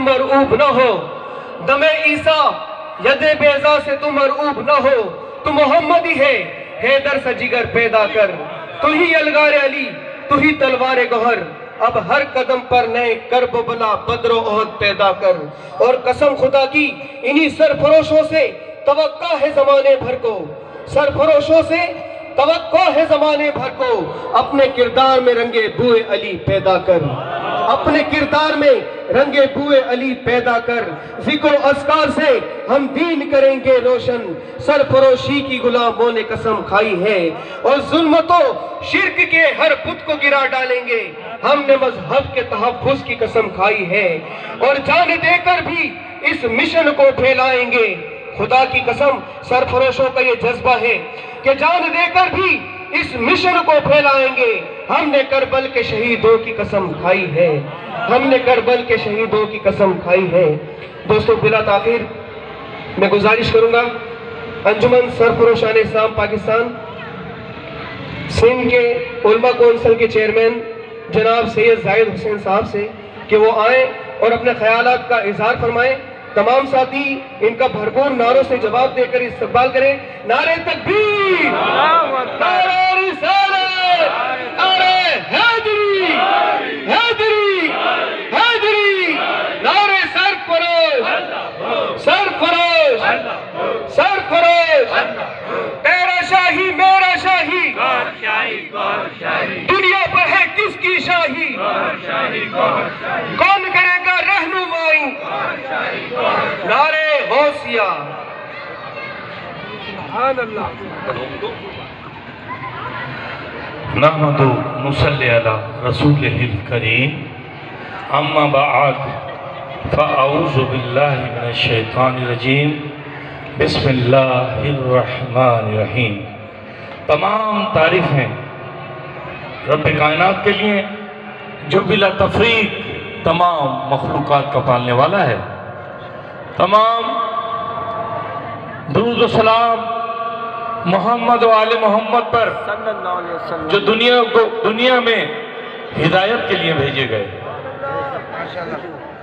मरऊब न हो, दमे ईसा यदे बेजा से तुम मरऊब न हो। तू मोहम्मद ही है, हैदर सा जिगर पैदा कर। तू ही अलगार अली, तू ही तलवार गौहर। अब हर कदम पर नए कर्ब बला बद्रो ओहद पैदा कर। और कसम खुदा की इन्हीं सरफरोशों से तवक्का है जमाने भर को, सरफरोशों से तवक्को है जमाने भर को। अपने किरदार में रंगे बुए अली पैदा कर, अपने किरदार में रंगे बुए अली पैदा कर। जिक्र अस्कार से हम दीन करेंगे रोशन, सरफरोशी की गुलामों ने कसम खाई है। और जुल्मतों शिर्क के हर बुत को गिरा डालेंगे, हमने मजहब के तहफ्फुज की कसम खाई है। और जान देकर भी इस मिशन को फैलाएंगे। खुदा की कसम, सरफरोशों का ये जज्बा है कि जान देकर भी इस मिशन को फैलाएंगे। हमने करबल के शहीदों की कसम खाई है, हमने करबल के शहीदों की कसम खाई है। दोस्तों, बिला ताखिर मैं गुजारिश करूंगा अंजुमन सरफरोशान इस्लाम पाकिस्तान सिंध के उलमा कौंसिल के चेयरमैन जनाब सैयद जाहिद हुसैन साहब से कि वो आए और अपने ख्यालात का इजहार फरमाएं। तमाम साथी इनका भरपूर नारों से जवाब देकर इस्तकबाल करें। नारे तकबीर, नारे रिसालत, नारे हैदरी, हैदरी, हैदरी, नारे सरफरोश, सरफरोश, सरफरोश। तेरा शाही मेरा शाही, दुनिया पर है किसकी शाही, कौन करेगा रहनुमाई, नारे गौसिया। नहमदु नुसल्ली अला रसूलिहिल करीम, अम्मा बअद, फ़अऊज़ु बिल्लाहि मिनश शैतानिर रजीम, बिस्मिल्लाहिर रहमानिर रहीम। तमाम तारीफ़ें रब्बे कायनात के लिए जो बिला तफरीक तमाम मखलूक़ात का पालने वाला है। तमाम दुरूद व सलाम मोहम्मद व आले मोहम्मद पर जो दुनिया में हिदायत के लिए भेजे गए।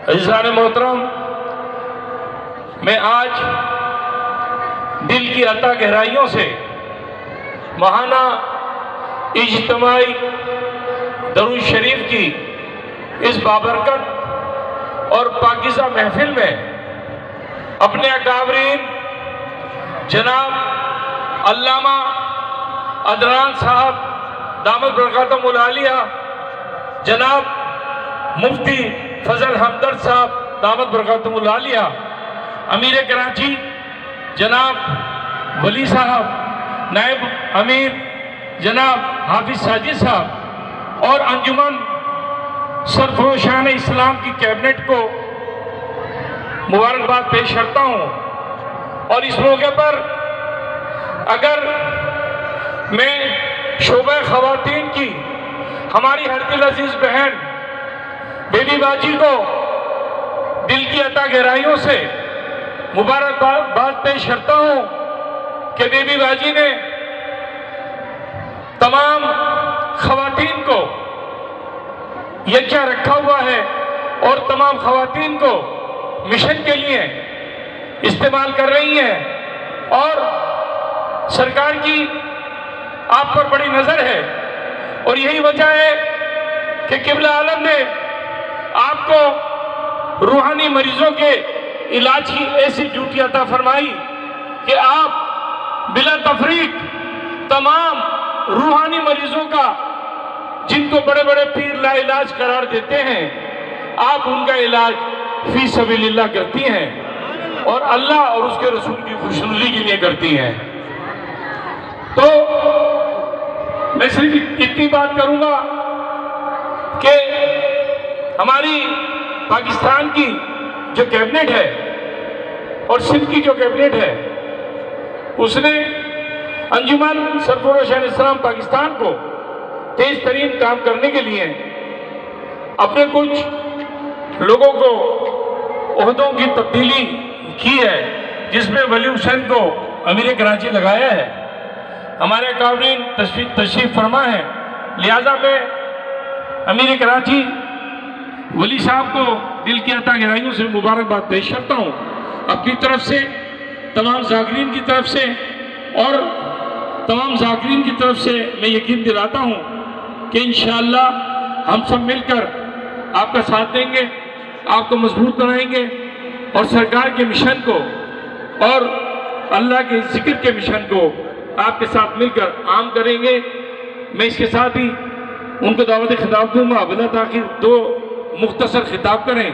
अज़ीज़ान मोहतरम, मैं आज दिल की अता गहराइयों से महाना इज्तिमाई दरूद शरीफ की इस बाबरकत और पाकीज़ा महफिल में अपने अकाबरीन जनाब अल्लामा अदनान साहब दामद बरकातुहुल आलिया, जनाब मुफ्ती फजल हमदर्द साहब दामद बरकातुहुल आलिया, अमीर कराची जनाब वली साहब, नायब अमीर जनाब हाफिज साजिद साहब और अंजुमन सरफरोशान इस्लाम की कैबिनेट को मुबारकबाद पेश करता हूँ। और इस मौके पर अगर मैं शोबा ख़वातीन की हमारी हरदिल अजीज बहन बेबी बाजी को दिल की अता गहराइयों से मुबारकबाद पेश करता हूँ कि बेबी बाजी ने तमाम ख़वातीन को यकजा रखा हुआ है और तमाम ख़वातीन को मिशन के लिए इस्तेमाल कर रही हैं। और सरकार की आप पर बड़ी नज़र है और यही वजह है कि क़िबला आलम ने आपको रूहानी मरीजों के इलाज की ऐसी ड्यूटी अता फरमाई कि आप बिला तफरीक तमाम रूहानी मरीजों का, जिनको बड़े बड़े पीर लाइलाज करार देते हैं, आप उनका इलाज फी सबीलिल्लाह करती हैं और अल्लाह और उसके रसूल की खुशनुदी के लिए करती हैं। तो मैं सिर्फ इतनी बात करूंगा कि हमारी पाकिस्तान की जो कैबिनेट है और सिंध की जो कैबिनेट है, उसने अंजुमन सरफरोशान इस्लाम पाकिस्तान को तेज तरीन काम करने के लिए अपने कुछ लोगों को ओहदों की तब्दीली की है, जिसमें वली हुसैन को अमीर कराची लगाया है। हमारे काबरीन तशरीफ फरमा है, लिहाजा मैं अमीर कराची वली साहब को दिल की अता गहराइयों से मुबारकबाद पेश करता हूँ अपनी तरफ से, तमाम ज़ाकिरीन की तरफ से, और तमाम ज़ाकिरीन की तरफ से मैं यकीन दिलाता हूँ कि इंशाअल्लाह हम सब मिलकर आपका साथ देंगे, आपको मजबूत बनाएंगे और सरकार के मिशन को और अल्लाह के जिक्र के मिशन को आपके साथ मिलकर आम करेंगे। मैं इसके साथ ही उनको दावत खिताब दूंगा, बिला ताखिर दो मुख्तसर खिताब करें।